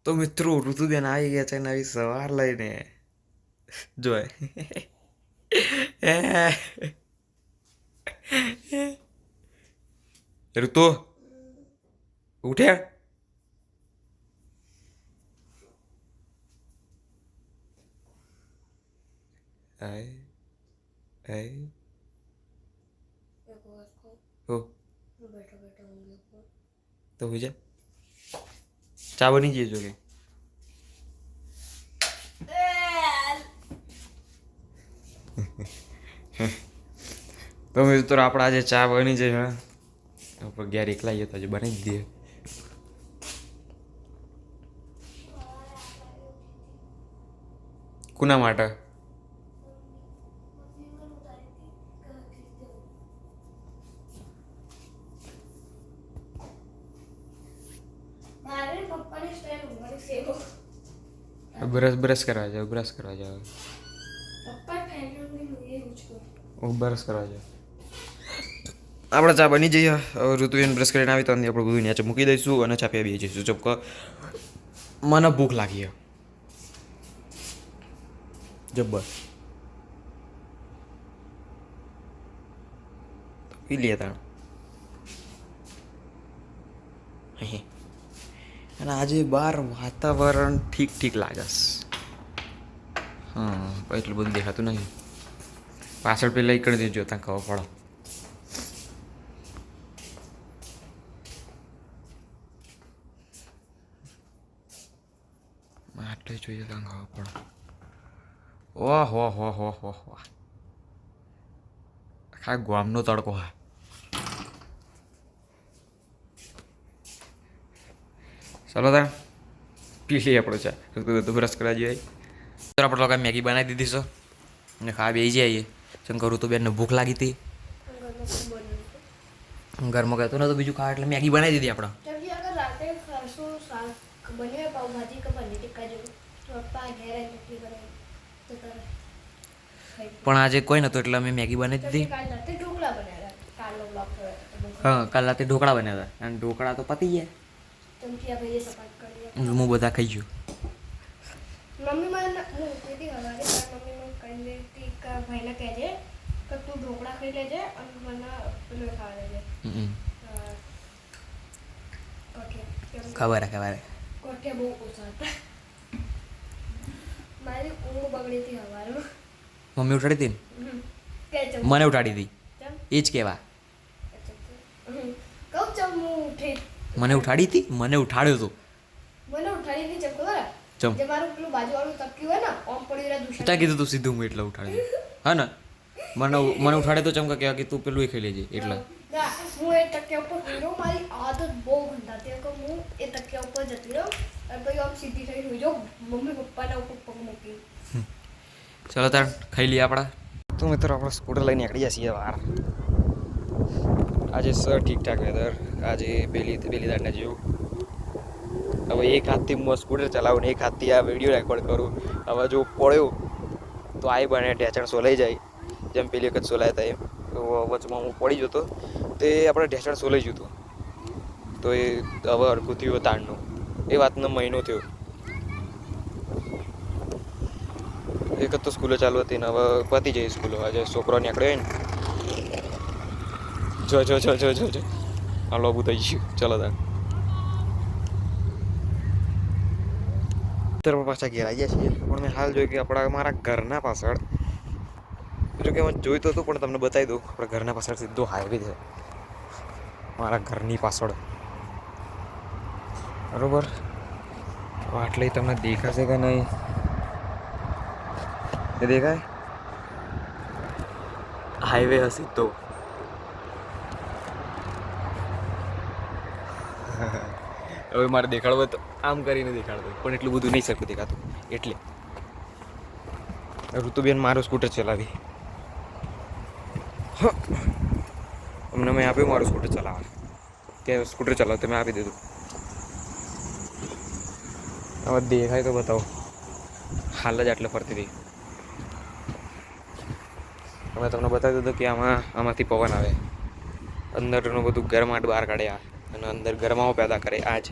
તો મિત્રો ઋતુબેન આવી ગયા છે નવી સવાર લઈને જોય ઋતુ ઉઠે આય આય હો તો હોઈ જા ચા બની જઈએ જો કે તો મિત્રો આપણે આજે ચા બની જાય આપણે ઘેર એકલા જઈએ તો આજે બનાવી દઈએ કોના માટે બ્રશ કરવા જાવ બ્રશ કરવા જાવ બ્રશ કરવા જાવ આપણે ચા બની જઈએ ઋતુબેન બ્રશ કરીને આવી તો આપણે બધું નીચે મૂકી દઈશું અને ચા પીવા બેસી જઈશું ચપકો મને ભૂખ લાગી જબ્બર પી લે તાણ અને આજે બહાર વાતાવરણ ઠીક ઠીક લાગે હા એટલું બધું દેખાતું નહીં પાછળ પેલા કરી દેજો ત્યાં ખબર પડો આટલે જોઈએ ત્યાં ખબર પડો ઓહ હો હો હો હો હો આખા ગામનો તડકો હા ચાલો તાર પી લઈએ આપણો ચા તો બ્રશ કરવા જઈએ આપણે લોકો મેગી બનાવી દીધી છે અને ખાવા બેસી જઈએ શંકર તો બેનને ભૂખ લાગી હતી ઘરમાં કહેતો ને તો બીજું ખાવા એટલે મેગી બનાવી દીધી આપણે પણ આજે કોઈ નહોતું એટલે અમે મેગી બનાવી દીધી હા કાલ રાતે ઢોકળા બનાવ્યા હતા અને ઢોકળા તો પતી ગયા હું બધા ખાઈ ગયું મમ્મી મને હું કીધી હવારે મમ્મી મને કહી દેતી કે ભાઈને કહેજે કે તું ઢોકળા ખાઈ લેજે અને મને પેલું ખાવા લેજે ખબર કોઠિયા બહુ ઓછા હતા મારી ઊંઘ બગડી હતી હવારે મમ્મી ઉઠાડી હતી ને મને ઉઠાડી હતી એ જ કહેવા કહું ચમ હું ઉઠી મને ઉઠાડી હતી મને ઉઠાડ્યો હતો મને ઉઠાડી હતી ચમ ખબર ચમ જે મારું પેલું બાજુવાળું તક્યું હોય ને ઓમ પડી રહ્યા દુસરા ત્યાં કીધું તું સીધું હું એટલે ઉઠાડી હા ને મને ઉઠાડે તો ચમકા કહેવા કે તું પેલું એ ખાઈ લેજે એટલે હું એ તકિયા ઉપર સુઈ રહું મારી આદત બહુ ગંધાતી કે હું એ તકિયા ઉપર જતી રહું અને પછી આમ સીધી થઈ સુઈ જાઉં મમ્મી પપ્પાના ઉપર પગ મૂકી ચલો તાર ખાઈ લઈએ આપણા તો મિત્રો આપણે સ્કૂટર લઈને નીકળી જઈએ બહાર આજે સર ઠીકઠાક વેધર આજે પેલી દાંડા જેવું હવે એક હાથથી હું સ્કૂટર ચલાવું ને એક હાથથી આ વિડીયો રેકોર્ડ કરું હવે જો પડ્યો તો આઈ બને ઢેચણ સોલાઈ જાય જેમ પેલી વખત સોલાયા હતા એમ તો વચમાં હું પડી જતો તે આપણે ઢેચણ સોલાઈ જતું તો એ હવે અડકું થયું તાણનું એ વાતનો મહિનો થયો એક જ તો સ્કૂલો ચાલુ હતી ને હવે પતી જાય સ્કૂલો આજે છોકરો નીકળ્યો હોય ને જો આ લોબુ થઈ ગયું ચલો તાર પાછા ઘેર આવી ગયા છીએ પણ મેં હાલ જોયું કે આપણા મારા ઘરના પાછળ જો કે હું જોઈતું હતું પણ તમને બતાવી દઉં આપણા ઘરના પાછળ સીધો હાઈવે છે મારા ઘરની પાછળ બરોબર આટલે તમને દેખાશે કે નહીં એ દેખાય હાઈવે હશે તો હવે મારે દેખાડવું તો આમ કરીને દેખાડવું પણ એટલું બધું નહીં સરખું દેખાતું એટલે ઋતુબેન મારું સ્કૂટર ચલાવી અમને મેં આપ્યું મારું સ્કૂટર ચલાવવા કે સ્કૂટર ચલાવ તો મેં આપી દીધું હવે દેખાય તો બતાવો હાલ જ આટલે ફરતી હતી અમે તમને બતાવી દીધું કે આમાંથી પવન આવે અંદરનું બધું ગરમાટ બહાર કાઢે અને અંદર ગરમાવો પેદા કરે આ જ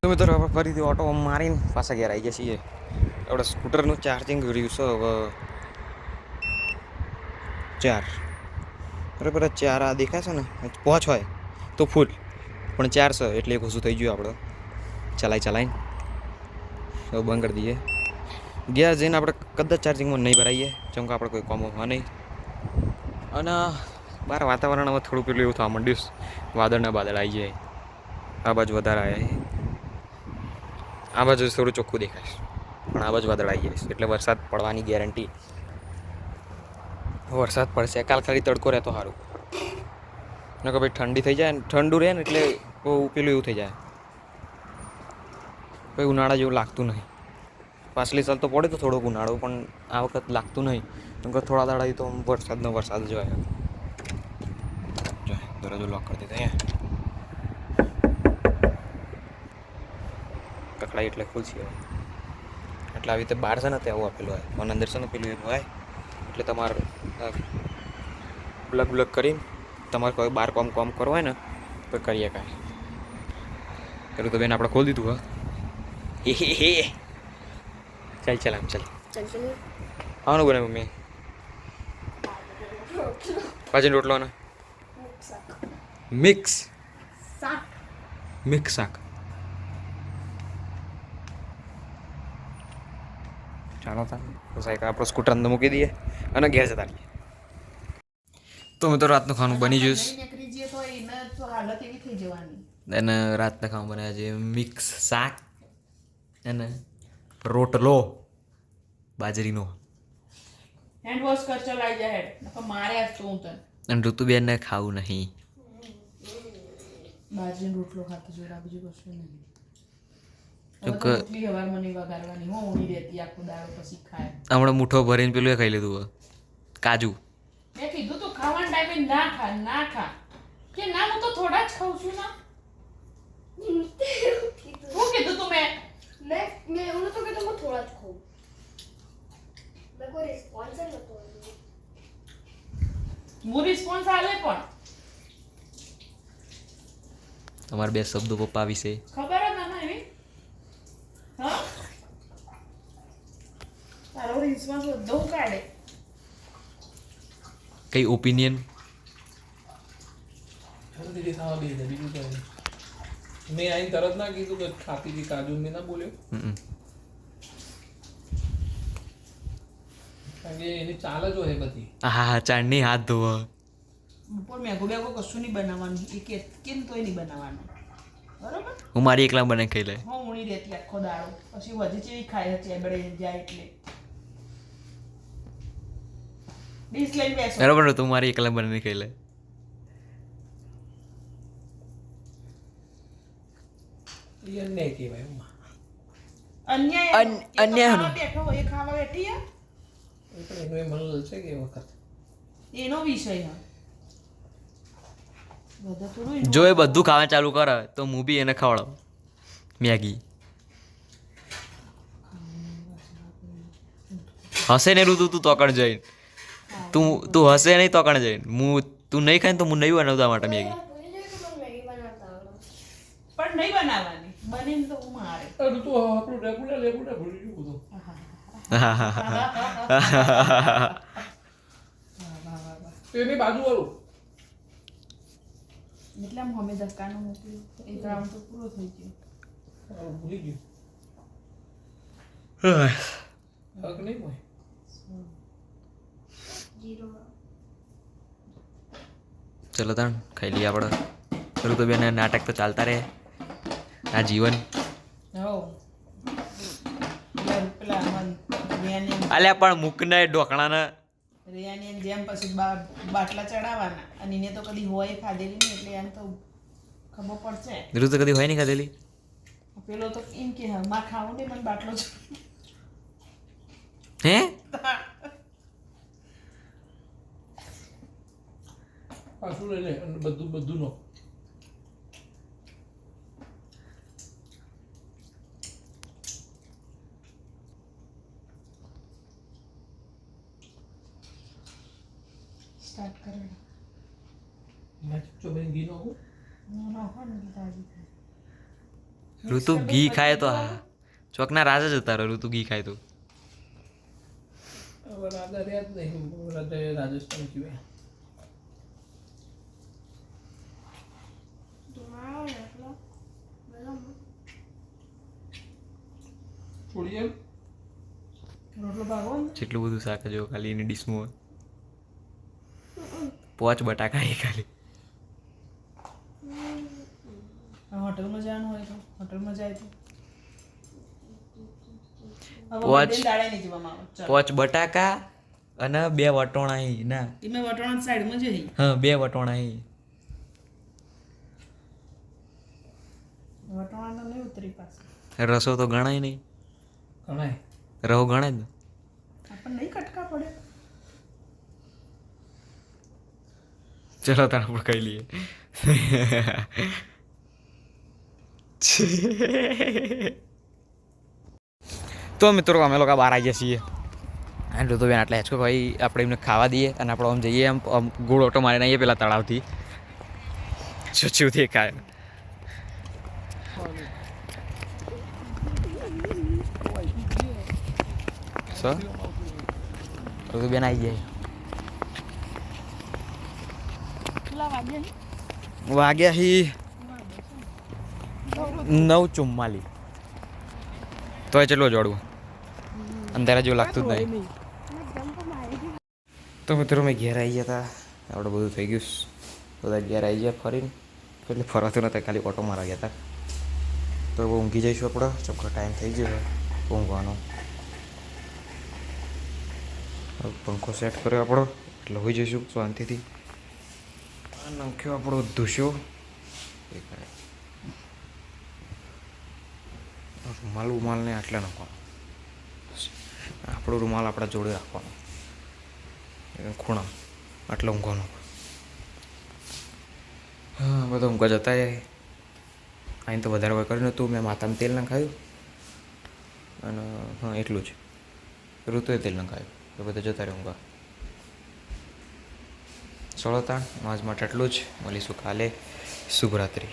તો મિત્રો હવે ફરીથી ઓટો મારીને પાછા ઘેર આવી ગયા છીએ. આપણે સ્કૂટરનું ચાર્જિંગ રહ્યું છે હવે 4 બરાબર. 4 આ દેખાશે ને 5 હોય તો ફૂલ, પણ 4 છે એટલે એક ઓછું થઈ ગયું આપણે ચલાવીને હવે બંધ કરી દઈએ. ઘેર જઈને આપણે કદાચ ચાર્જિંગમાં નહીં ભરાઈએ જેમ કે આપણે કોઈ કોમ હોય નહીં. અને બહાર વાતાવરણ હવે થોડું પેલું એવું થવા માંડ્યું, વાદળના બાદળ આવી જાય. આ બાજુ વધારે આવ્યા, આ બાજુ થોડું ચોખ્ખું દેખાય પણ આ બાજુ વાદળ આવી જાય એટલે વરસાદ પડવાની ગેરંટી. વરસાદ પડશે. કાલ ખાલી તડકો રહેતો સારું ને કે ભાઈ ઠંડી થઈ જાય ને, ઠંડુ રહે ને એટલે બહુ પેલું એવું થઈ જાય, ભાઈ ઉનાળા જેવું લાગતું નહીં. પાછલી સાલ તો પડે તો થોડોક ઉનાળો, પણ આ વખત લાગતું નહીં કેમ કે થોડા દાડાથી તો વરસાદ જ હોય. દરવાજો લોક કરી દીધો. અહીંયા કકડાઈ એટલે ખુલશે હવે. એટલે આવી રીતે બહાર છે ને ત્યાં આપેલું હોય, અને અંદર છે ને પેલું એમ હોય એટલે તમારે પ્લગ કરીને તમારે કોઈ બહાર કોમ કરવું હોય ને તો કરીએ કાંઈ. પેલું તો બેન આપણે ખોલી દીધું. હા હે ચાલ આમ ચાલ ખાવાનું બને મમ્મી. પાછી રોટલો ને મિક્સ શાક. ચાલો તો સાયકલ આપણો સ્કૂટર અંદર મૂકી દઈએ અને ઘેર જતા રહીએ. તો મિત્રો રાતનું ખાવાનું બની જઈશ અને રાતના ખાવાનું બનાવ્યા છે મિક્સ શાક અને રોટલો બાજરીનો. હેન્ડ વોશ કર ચલ આઈ જા હેડ નકર મારે આજ તો હું તને. અને ઋતુબેનને ખાવું નહીં. બાજરીનો રોટલો ખાતો જોરા બીજું કશું નહીં. કેમ હવે કે તો રોટલી હવારમાં નહીં વગાડવાની હો ઊંઘી રહેતી આખો દાડો પછી ખાય. હમણાં મુઠ્ઠો ભરીને પેલું એ ખાઈ લીધું કાજુ. મેં કીધું તું ખાવાના ટાઈમે ના ખા કે ના હું તો થોડા જ ખાઉં છું ના. શું કીધું તું મેં એવું નતું કે હું થોડા જ ખાઉં. મેં કોઈ રિસ્પોન્સ જ નતો આપ્યો. હું રિસ્પોન્સ આલે પણ તમારા બે શબ્દો પપ્પા વિશે ખબર જ ના એવી. હા તારો રિસ્પોન્સ બધો કાઢે. કઈ ઓપિનિયન? મેં આઈને તરત ના કીધું કે ખાતી હતી કાજુ, મેં ના બોલ્યો કારણ કે એની ચાલ જ હોય બધી. હા ચાંદની હાથ ધોવા. બપોર મેગો બેગો કશું નહીં બનાવવાનું એ કેમ તોય નહીં બનાવવાનું બરોબર. હું મારી એકલા બનાવી ખાઈ લે. હું ઊણી રહેતી આખો દાડો પછી વધી ચેવી ખાય ચેબડે જાય એટલે ડીશ લઈને બેસો. બરાબર ને, તું મારી એકલા બનાવી ખાઈ લે. એ અન્યાય કહેવાય એમાં. અન્યાય બેઠો હોય એ ખાવા બેઠી હે એટલે એનું એ મન છે કે એ વખત એનો વિષય હે. બધા થોડું જો એ બધું ખાવા ચાલુ કરે તો હું બી એને ખવડાવ મેગી. હસે ને તું તોકણ જઈને તું હસે નહીં તોકણ જઈને તું નહીં ખાય ને તો હું નહીં બનાવતા માટે મેગી. પણ નહીં બનાવવાની બનીને તો હું મારે. અરે તું આપણું રેગ્યુલર ભૂલી ગયું બધું. એની બાજુ વાળું એટલે આમ અમે ધક્કાનો મોકલ્યો એક રાઉન્ડ તો પૂરો થઈ ગયો. ભૂલી ગયું હક નહીં હોય. ચલો તાણ ખાઈ લઈએ આપણે. ખરું તો બેન નાટક તો ચાલતા રહે આ જીવન. અલ્યા પણ મૂકને ઢોકળાને રિયાની જેમ પછી બાટલા ચડાવવાના અને એને તો કદી હોય ખાધેલી નહીં એટલે એમ તો ખબર પડશે. ઋતુ કદી હોય નહીં ખાધેલી. પેલો તો એમ કે હા માં ખાવું ને મને બાટલો હે પાછું લઈ લે અને બધું નો સ્ટાર્ટ કરે. મેં જો મેં ઘી નો હું ના હો ને તાજી ઋતુ ઘી ખાય તો હા ચોકના રાજા જ ઉતારો ઋતુ ઘી ખાય તો હવે રાજા રહ્યા જ નહીં રાજા રાજસ્થાન સિવાય ધુમાડો ને એટલો બધો છોડીએ રોટલો ભાગો ને જેટલું બધું શાક જો ખાલી એની ડીશમાં પોચ બટાકા એ ખાલી હોટલમાં જવાનું હોય તો હોટલમાં જાય તો હવે પોચ. બધે દાળે નહીં જવામાં આવે ચાલો પોચ બટાકા અને 2 વટોણા હી ના એમાં વટોણા સાઈડમાં જઈ હા 2 વટોણા હી વટોણા તો નહીં ઉતરી પાસે રસો તો ગણાય નહીં ઘણાય રહો ગણાય જ ને આપણને નહીં કટકા પડે ચલો તાર આપણે ખાઈ લઈએ તો મિત્રો અમે લોકો બહાર આવી ગયા છીએ અને ઋતુ બેન આટલા હેચકો ભાઈ આપણે એમને ખાવા દઈએ અને આપણે આમ જઈએ આમ ગોળ ઓટો મારીને આવીએ પેલા તળાવથી શું દેખાય સો ઋતુ બેન આવી જાય વાગ્યા હી 9:44 તોય ચલો જોડવું અંધારા જેવું લાગતું જ નહીં તો મિત્રો મેં ઘેર આવી ગયા હતા આપણે બધું થઈ ગયું બધા ઘેર આવી ગયા ફરીને એટલે ફરવાતું નહોતા ખાલી ઓટો મારવા ગયા હતા તો હવે ઊંઘી જઈશું આપણે ચોખ્ખો ટાઈમ થઈ ગયો ઊંઘવાનો પંખો સેટ કર્યો આપણો એટલે હોઈ જઈશું શાંતિથી નાખ્યો આપણો ધૂસ્યો રૂમાલને આટલા નાખવાનો આપણો રૂમાલ આપણા જોડે રાખવાનો ખૂણા આટલો ઊંઘવાનો હા બધા ઊંઘા જતા જાય અહીં તો વધારે કર્યું નહોતું મેં માથામાં તેલ નખાયું અને હા એટલું જ ઋતુએ તેલ નખાયું એ બધા જતા રહે ઊંઘા ચલો તાણ આજ માટે આટલું જ મળીશું કાલે શુભરાત્રિ